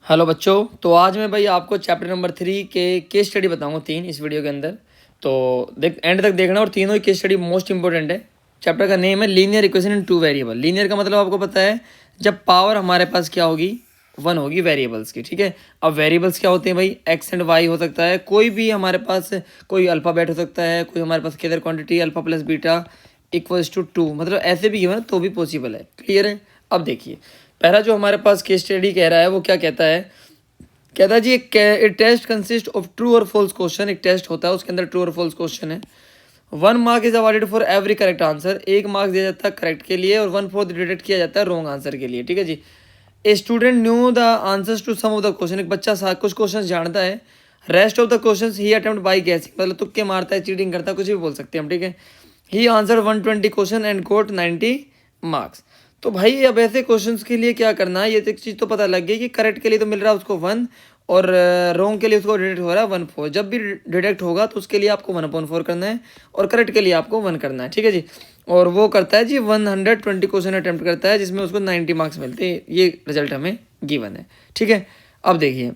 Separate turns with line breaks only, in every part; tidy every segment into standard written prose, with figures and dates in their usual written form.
Hello बच्चों, तो आज मैं भाई आपको चैप्टर नंबर 3 के केस स्टडी बताऊंगा 3 इस वीडियो के अंदर। तो देख एंड तक देखना, और तीनों ही केस स्टडी मोस्ट इंपॉर्टेंट है। चैप्टर का नेम है linear equation in two variable. Linear का मतलब आपको पता है जब पावर हमारे पास क्या होगी, 1 होगी वेरिएबल्स की। ठीक है, अब वेरिएबल्स क्या होते हैं भाई, एक्स एंड वाई हो सकता है, कोई भी हमारे पास कोई अल्फ़ाबेट हो सकता है, कोई हमारे पास scalar quantity alpha plus beta equals to 2, मतलब ऐसे भी गिवन तो भी पॉसिबल है। क्लियर है। अब देखिए पहला जो हमारे पास केस स्टडी कह रहा है वो क्या कहता है, कहता है जी एक टेस्ट कंसिस्ट ऑफ ट्रू और फॉल्स क्वेश्चन। एक टेस्ट होता है, उसके अंदर ट्रू और फॉल्स क्वेश्चन है। 1 mark is awarded for every correct answer. 1 mark दिया जाता है करेक्ट के लिए और 1/4 डिडक्ट किया जाता है रॉन्ग आंसर के लिए। ठीक है जी। A student knew the answers to some of the question. एक बच्चा कुछ क्वेश्चन जानता है, rest of the question he attempt by guessing, मतलब तुक्के मारता है, चीटिंग करता है, कुछ भी बोल सकते हैं हम। ठीक है, he answer 120 question and got 90 marks. तो भाई अब ऐसे क्वेश्चंस के लिए क्या करना है, ये एक चीज़ तो पता लग गई कि करेक्ट के लिए तो मिल रहा है उसको 1 और रॉन्ग के लिए उसको डिडक्ट हो रहा है 1/4। जब भी डिडक्ट होगा तो उसके लिए आपको 1/4 करना है और करेक्ट के लिए आपको 1 करना है। ठीक है जी। और वो करता है जी 120 क्वेश्चन अटैम्प्ट करता है जिसमें उसको 90 मार्क्स मिलते हैं। ये रिजल्ट हमें गिवन है। ठीक है, अब देखिए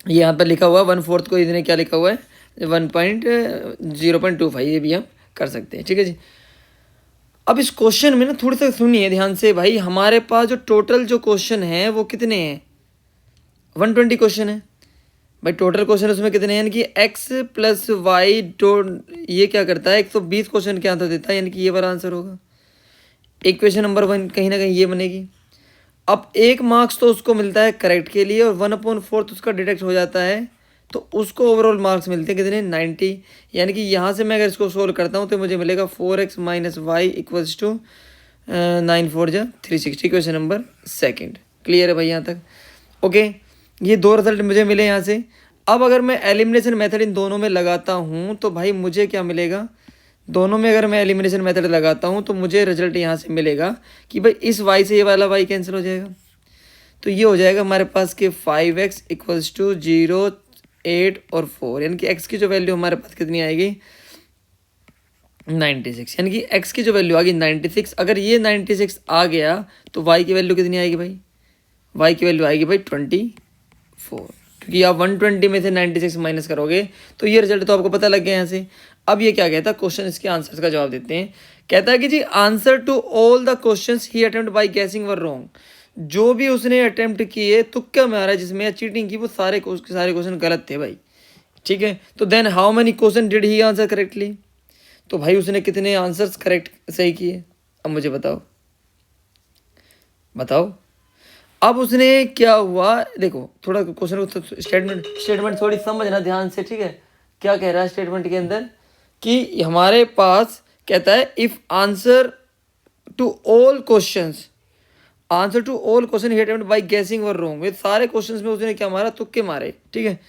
ये यहाँ पर लिखा हुआ है 1/4 को इतने क्या लिखा हुआ है 1.0.25, ये भी हम कर सकते हैं। ठीक है जी। अब इस क्वेश्चन में ना थोड़ी सा सुनिए ध्यान से भाई, हमारे पास जो टोटल जो क्वेश्चन है वो कितने हैं, 120 क्वेश्चन है भाई। टोटल क्वेश्चन उसमें कितने हैं, यानी कि x प्लस वाई ये क्या करता है 120 क्वेश्चन के आंसर देता है, यानी कि ये वाला आंसर होगा। इक्वेशन नंबर 1 कहीं ना कहीं ये बनेगी। अब 1 मार्क्स तो उसको मिलता है करेक्ट के लिए और 1/4 उसका डिडक्ट हो जाता है, तो उसको ओवरऑल मार्क्स मिलते हैं कितने 90। यानी कि यहाँ से मैं अगर इसको सोल्व करता हूँ तो मुझे मिलेगा 4x minus Y equals to 9 4 जा 360, क्वेश्चन नंबर 2। क्लियर है भाई यहाँ तक। ओके, ये 2 रिजल्ट मुझे मिले यहाँ से। अब अगर मैं एलिमिनेशन मेथड इन दोनों में लगाता हूँ तो भाई मुझे क्या मिलेगा, दोनों में अगर मैं एलिमिनेशन मेथड लगाता हूँ तो मुझे रिजल्ट यहाँ से मिलेगा कि भाई इस y से ये वाला y कैंसिल हो जाएगा, तो ये हो जाएगा हमारे पास कि 5x इक्वल्स टू 0 8 और 4, यानी कि x की जो वैल्यू हमारे पास कितनी आएगी 96, यानी कि x की जो वैल्यू आ गई 96। अगर ये 96 आ गया तो y की वैल्यू कितनी आएगी भाई, y की वैल्यू आएगी भाई 24, क्योंकि आप 120 में से 96 माइनस करोगे तो ये रिजल्ट तो आपको पता लग गया यहाँ से। अब ये क्या कहता है, क्वेश्चन इसके आंसर्स का जवाब देते हैं। कहता है कि जी answer to all the questions he attempt by guessing were wrong. जो भी उसने अटेम्प्ट किए तुक्का मारा जिसमें चीटिंग की, वो सारे क्वेश्चन गलत थे भाई। ठीक है, तो then how many question did he answer correctly, तो भाई उसने कितने आंसर्स करेक्ट सही किए, अब मुझे बताओ बताओ। अब उसने क्या हुआ, देखो थोड़ा क्वेश्चन को स्टेटमेंट थोड़ी समझना ध्यान से। ठीक है, क्या कह रहा है स्टेटमेंट के अंदर कि हमारे पास कहता है if answer to all questions, answer to all question he attempt by guessing were wrong. वे सारे क्वेश्चंस में उसने क्या मारा, तुक्के मारे। ठीक है,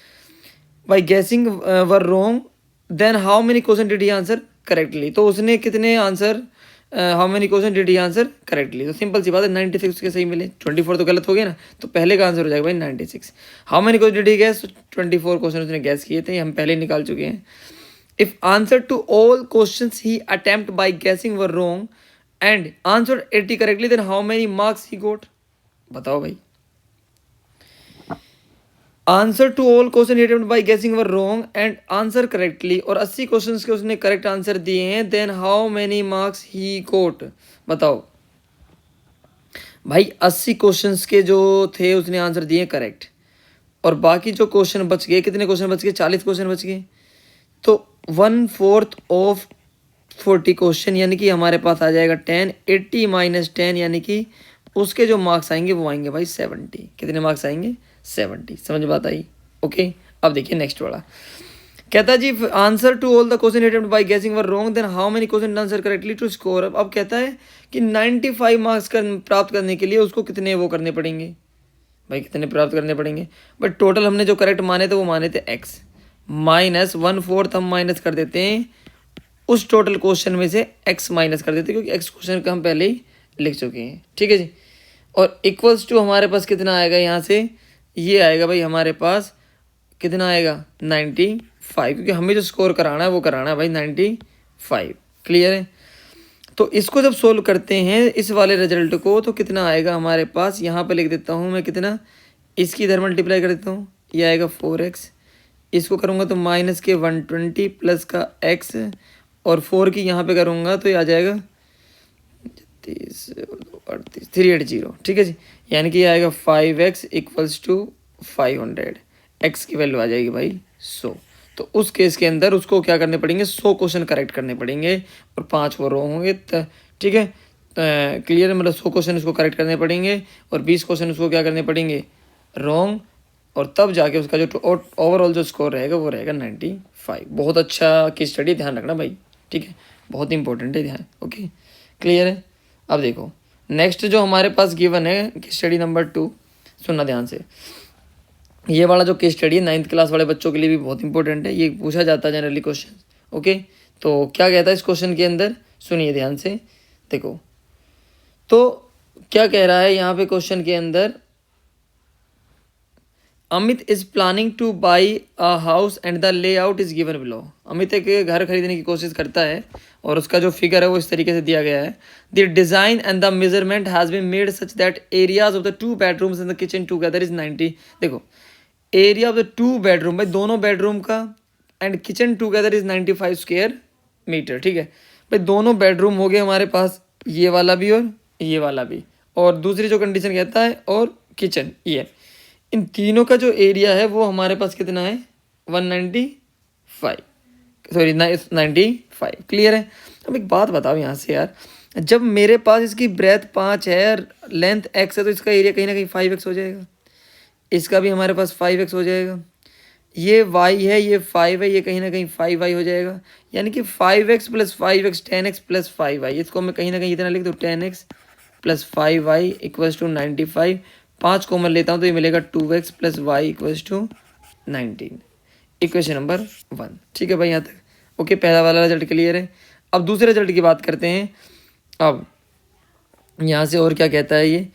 by guessing were wrong, then how many question did he answer correctly, तो उसने कितने answer how many question did he answer correctly, तो सिंपल सी बात है 96 के सही मिले, 24 तो गलत हो गए ना, तो पहले का आंसर हो जाएगा भाई 96। How many question did he guess, 24 question उसने गैस किए थे, हम पहले निकाल चुके हैं। If answer to all questions he attempt by guessing were wrong and answer 80 correctly, then how many marks he got, बताओ भाई। Answer to all question he attempt by guessing were wrong and answer correctly, और 80 questions के उसने correct answer दिए हैं, then how many marks he got, बताओ भाई। 80 questions के जो थे उसने आंसर दिए करेक्ट, और बाकी जो क्वेश्चन बच गए, कितने क्वेश्चन बच गए 40 क्वेश्चन बच गए, तो 1/4 ऑफ 40 क्वेश्चन, यानी कि हमारे पास आ जाएगा 10, 80 माइनस 10, यानी कि उसके जो मार्क्स आएंगे वो आएंगे भाई 70। कितने मार्क्स आएंगे 70, समझ बात आई। ओके, अब देखिए नेक्स्ट वाला कहता है जी answer to all the question attempt by guessing were wrong, then how many question answer correctly to score. अब कहता है कि 95 मार्क्स प्राप्त करने के लिए उसको कितने वो करने पड़ेंगे भाई, कितने प्राप्त करने पड़ेंगे। बट टोटल हमने जो करेक्ट माने थे वो माने थे x माइनस 1/4, हम माइनस कर देते हैं उस टोटल क्वेश्चन में से x माइनस कर देते हैं, क्योंकि x क्वेश्चन का हम पहले ही लिख चुके हैं। ठीक है जी, और इक्वल्स टू हमारे पास कितना आएगा यहाँ से, ये आएगा भाई हमारे पास कितना आएगा 95, क्योंकि हमें जो स्कोर कराना है वो कराना है भाई 95। क्लियर है, तो इसको जब सोल्व करते हैं इस वाले रिजल्ट को, तो कितना आएगा हमारे पास, यहाँ पे लिख देता हूँ मैं कितना इसकी इधर मल्टीप्लाई कर देता हूँ, ये आएगा 4x, इसको करूँगा तो माइनस के 120 प्लस का x, और 4 की यहाँ पे करूँगा तो ये आ जाएगा 380, ठीक है जी। यानी कि ये आएगा 5x इक्वल्स टू 500, x की वैल्यू आ जाएगी भाई 100। तो उस केस के अंदर उसको क्या करने पड़ेंगे, 100 क्वेश्चन करेक्ट करने पड़ेंगे और 5 वो रो होंगे, ठीक है। क्लियर है, मतलब 100 क्वेश्चन उसको करेक्ट करने पड़ेंगे और 20 क्वेश्चन उसको क्या करने पड़ेंगे, रॉन्ग, और तब जाके उसका जो ओवरऑल जो स्कोर रहेगा वो रहेगा 95। बहुत अच्छा की स्टडी, ध्यान रखना भाई, ठीक है, बहुत इंपॉर्टेंट है, ध्यान। ओके, क्लियर है। अब देखो नेक्स्ट जो हमारे पास गिवन है केस स्टडी नंबर 2, सुनना ध्यान से। ये वाला जो केस स्टडी है 9th क्लास वाले बच्चों के लिए भी बहुत इंपॉर्टेंट है, ये पूछा जाता है जनरली क्वेश्चन। ओके, तो क्या कहता है इस क्वेश्चन के अंदर, सुनिए ध्यान से। देखो तो क्या कह रहा है यहाँ पे क्वेश्चन के अंदर, Amit is planning two by a house and the layout is given below. Amit एक घर खरीदने की कोशिश करता है और उसका जो फिगर है वो इस तरीके से दिया गया है। The design and the measurement has been made such that areas of the 2 bedrooms and the kitchen together is 90। देखो एरिया ऑफ द 2 बेडरूम, भाई दोनों बेडरूम का, and kitchen together is 95 square metre, ठीक है। भाई दोनों बेडरूम हो गए हमारे पास, ये वाला भी और ये वाला भी, और दूसरी जो कंडीशन कहता है और किचन, ये इन तीनों का जो एरिया है वो हमारे पास कितना है, 195, सॉरी 95। क्लियर है। अब एक बात बताओ यहाँ से यार, जब मेरे पास इसकी ब्रेथ 5 है और लेंथ x है तो इसका एरिया कहीं ना कहीं 5x हो जाएगा, इसका भी हमारे पास 5x हो जाएगा, ये y है ये 5 है, ये कहीं ना कहीं 5y हो जाएगा। यानी कि 5x plus 5x 10x plus 5y, इसको मैं कहीं ना कहीं इतना लिख दूँ 10x plus 5y equals to 95। 5 common लेता हूँ तो ये मिलेगा 2x plus Y equals to 19, equation number 1। ठीक है भाई यहाँ तक ओके, पहला वाला रिजल्ट क्लियर है। अब दूसरे रिजल्ट की बात करते हैं। अब यहाँ से और क्या कहता है ये,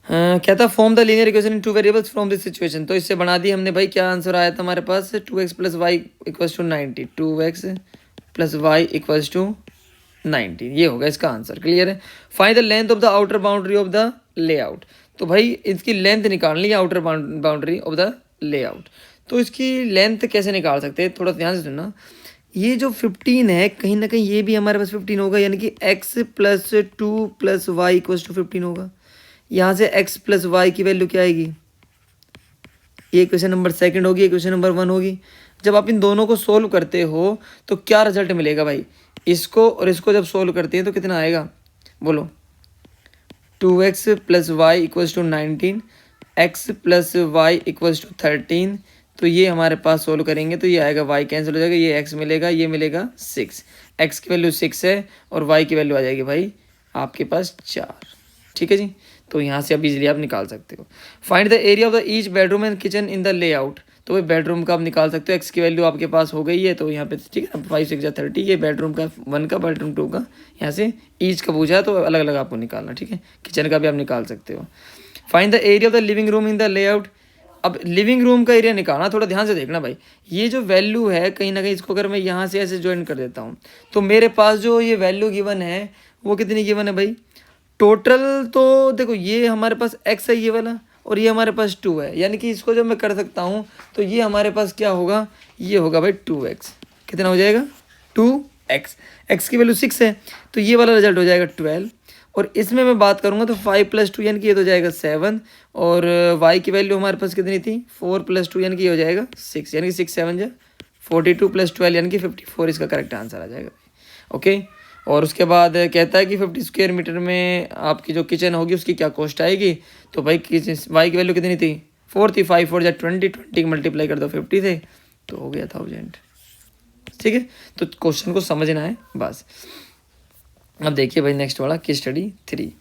कहता है form the linear equation in 2 variables from this situation. तो इससे बना दी हमने भाई, क्या आंसर आया था हमारे पास 2x plus Y equals to 90, 2x plus Y equals to 90, ये होगा इसका आंसर। क्लियर है। Find the length of the outer boundary of the layout. तो भाई इसकी लेंथ निकालनी है outer boundary of the layout. तो इसकी लेंथ कैसे निकाल सकते हैं, थोड़ा ध्यान से सुनना। ये जो 15 है कहीं ना कहीं ये भी हमारे पास 15 होगा, यानी कि x plus 2 plus Y equals to 15 होगा। यहाँ से x प्लस वाई की वैल्यू क्या आएगी, ये क्वेश्चन नंबर 2 होगी, ये क्वेश्चन नंबर 1 होगी। जब आप इन दोनों को सोल्व करते हो तो क्या रिजल्ट मिलेगा भाई, इसको और इसको जब सोल्व करते हैं तो कितना आएगा बोलो, 2x plus Y equals to 19, x plus Y equals to 13। तो ये हमारे पास सोल्व करेंगे तो ये आएगा, y कैंसिल हो जाएगा, ये x मिलेगा, ये मिलेगा 6, x की वैल्यू 6 है और y की वैल्यू आ जाएगी भाई आपके पास 4। ठीक है जी, तो यहाँ से अब इजीली आप निकाल सकते हो। Find the area of the each bedroom and kitchen in the layout. तो भाई बेडरूम का आप निकाल सकते हो, x की वैल्यू आपके पास हो गई है तो यहाँ पे ठीक है ना, 5 6 30, ये बेडरूम का 1 का, बेडरूम 2 का, यहाँ से ईच का पूछा तो अलग अलग आपको निकालना। ठीक है, किचन का भी आप निकाल सकते हो। Find the area of the living room in the layout. अब लिविंग रूम का एरिया निकालना, थोड़ा ध्यान से देखना भाई। ये जो वैल्यू है कहीं ना कहीं इसको अगर मैं यहाँ से ऐसे ज्वाइन कर देता हूँ तो मेरे पास जो ये वैल्यू गिवन है वो कितनी गिवन है भाई, टोटल तो देखो ये हमारे पास x है ये वाला, और ये हमारे पास 2 है, यानी कि इसको जब मैं कर सकता हूँ तो ये हमारे पास क्या होगा, ये होगा भाई 2x। कितना हो जाएगा 2x, x की वैल्यू 6 है तो ये वाला रिजल्ट हो जाएगा 12। और इसमें मैं बात करूँगा तो 5 प्लस 2 यानी कि ये तो हो जाएगा 7, और y की वैल्यू हमारे पास कितनी थी 4 प्लस 2 यानी कि ये हो जाएगा 6, यानी कि 6 7 जा 42 प्लस 12 यानी कि 54 इसका करेक्ट आंसर आ जाएगा। ओके, और उसके बाद कहता है कि 50 स्क्वायर मीटर में आपकी जो किचन होगी उसकी क्या कॉस्ट आएगी। तो भाई वाई की वैल्यू कितनी थी 4 थी, 5 4 जा 20 की मल्टीप्लाई कर दो 50 से तो हो गया 1000। ठीक है, तो क्वेश्चन को समझना है बस। अब देखिए भाई नेक्स्ट वाला केस स्टडी 3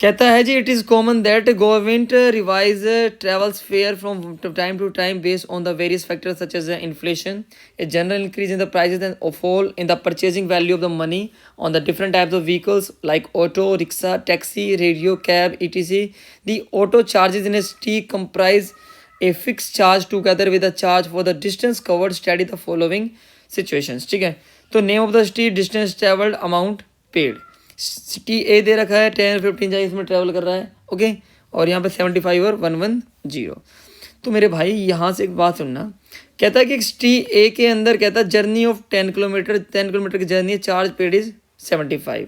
कहता है जी, it is common that government revise travels fare from time to time based on the various factors such as inflation, a general increase in the prices and fall in the purchasing value of the money on the different types of vehicles like auto rickshaw taxi radio cab etc. The auto charges in a city comprise a fixed charge together with a charge for the distance covered. Study the following situations। ठीक है, तो name of the city, distance travelled, amount paid. City A दे रखा है 10 15 जा इसमें travel कर रहा है। ओके, और यहाँ पे 75 और 110। तो मेरे भाई यहाँ से एक बात सुनना, कहता है कि टी ए के अंदर कहता है जर्नी ऑफ 10 किलोमीटर की जर्नी, चार्ज पेड इज 75।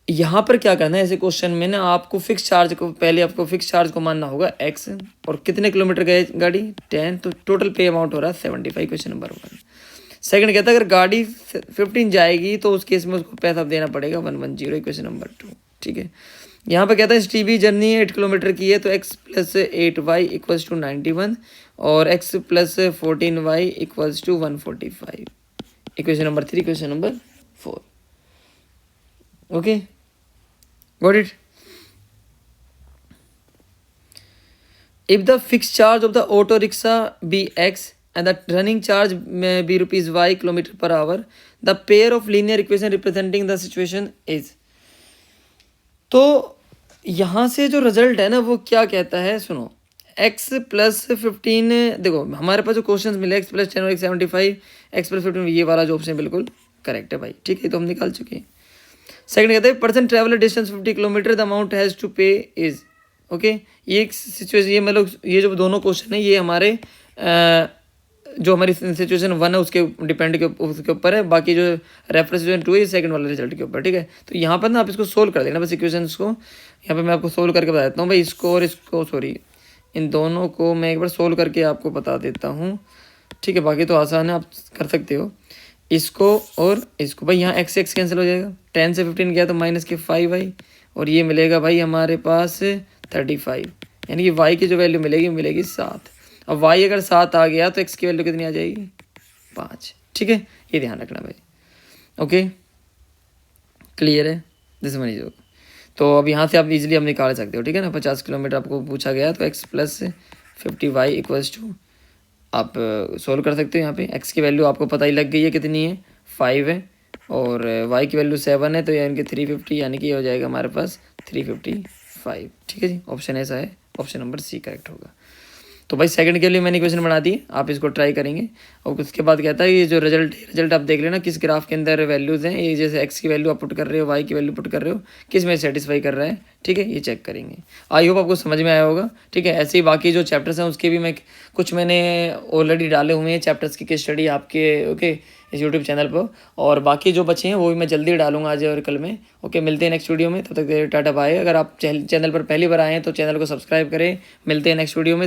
यहाँ पर क्या करना है ऐसे क्वेश्चन में ना, आपको फिक्स चार्ज को पहले आपको फिक्स चार्ज को मानना होगा x, और कितने किलोमीटर गए गाड़ी 10, तो टोटल पे अमाउंट हो रहा है 75, क्वेश्चन नंबर 1। सेकंड कहता है अगर गाड़ी 15 जाएगी तो उस केस में उसको पैसा देना पड़ेगा 110, क्वेश्चन नंबर 2। ठीक है, यहाँ पर कहता है टीबी जर्नी 8 किलोमीटर की है तो x + 8y = 91 और x + 14y = 145, equation number 3, question number 4। Okay, got it? If the fixed charge of the auto rickshaw be x and the running charge may be rupees y km/h, the pair of linear equation representing the situation is। तो यहाँ से जो result है ना वो क्या कहता है, सुनो, x + 15, देखो हमारे पास जो क्वेश्चन मिले x + 10 और x 75, x + 15, ये वाला जो ऑप्शन बिल्कुल करेक्ट है भाई। ठीक है, तो हम निकाल चुके हैं। सेकंड कहते हैं person travel distance 50 kilometre, the amount has to pay is. Okay, ये एक सिचुएशन, ये मतलब ये जो दोनों क्वेश्चन है ये हमारे जो हमारी सिचुएशन 1 है उसके डिपेंड के उसके ऊपर है, बाकी जो रेफरेंस सिचुएशन 2 है सेकंड वाले रिजल्ट के ऊपर। ठीक है, तो यहाँ पर ना आप इसको सोल्व कर देना बस इक्वेशंस को। यहाँ पर मैं आपको सोल्व करके बता देता हूँ भाई, इसको और इसको, सॉरी इन दोनों को मैं एक बार सोल्व करके आपको बता देता हूँ। ठीक है, बाकी तो आसान है, आप कर सकते हो इसको और इसको। भाई यहाँ x x कैंसिल हो जाएगा, 10 से 15 गया तो -5 भाई, और ये मिलेगा भाई हमारे पास 35, यानी कि y की जो वैल्यू मिलेगी 7। अब y अगर 7 आ गया तो x की वैल्यू कितनी आ जाएगी 5। ठीक है, ये ध्यान रखना भाई। ओके, क्लियर है, दिस मनी जो। तो अब यहाँ से आप इजीली हम निकाल सकते हो। ठीक है ना, 50 किलोमीटर आपको पूछा गया तो x + 50y = आप सोल्व कर सकते हो। यहाँ पे x की वैल्यू आपको पता ही लग गई है कितनी है, 5 है, और y की वैल्यू 7 है, तो यानी कि 350, यानी कि ये हो जाएगा हमारे पास 355। ठीक है जी, ऑप्शन ऐसा है, ऑप्शन नंबर सी करेक्ट होगा। तो भाई सेकंड के लिए मैंने क्वेश्चन बना दिए, आप इसको ट्राई करेंगे। और उसके बाद कहता है ये जो रिजल्ट आप देख लेना किस ग्राफ के अंदर वैल्यूज़ हैं, ये जैसे x की वैल्यू आप पुट कर रहे हो, y की वैल्यू पुट कर रहे हो, किस में सेटिस्फाई कर रहा है। ठीक है, ये चेक करेंगे। आई होप आपको समझ में आया होगा। ठीक है, ऐसे ही बाकी जो चैप्टर्स हैं उसके भी मैंने ऑलरेडी डाले हुए हैं चैप्टर्स की स्टडी आपके, ओके, इस यूट्यूब चैनल पर, और बाकी जो बचे हैं वो भी मैं जल्दी डालूंगा आज और कल में। ओके, मिलते हैं नेक्स्ट वीडियो में, तब तक टाटा बाय। अगर आप चैनल पर पहली बार आए हैं तो चैनल को सब्सक्राइब करें। मिलते हैं नेक्स्ट वीडियो में।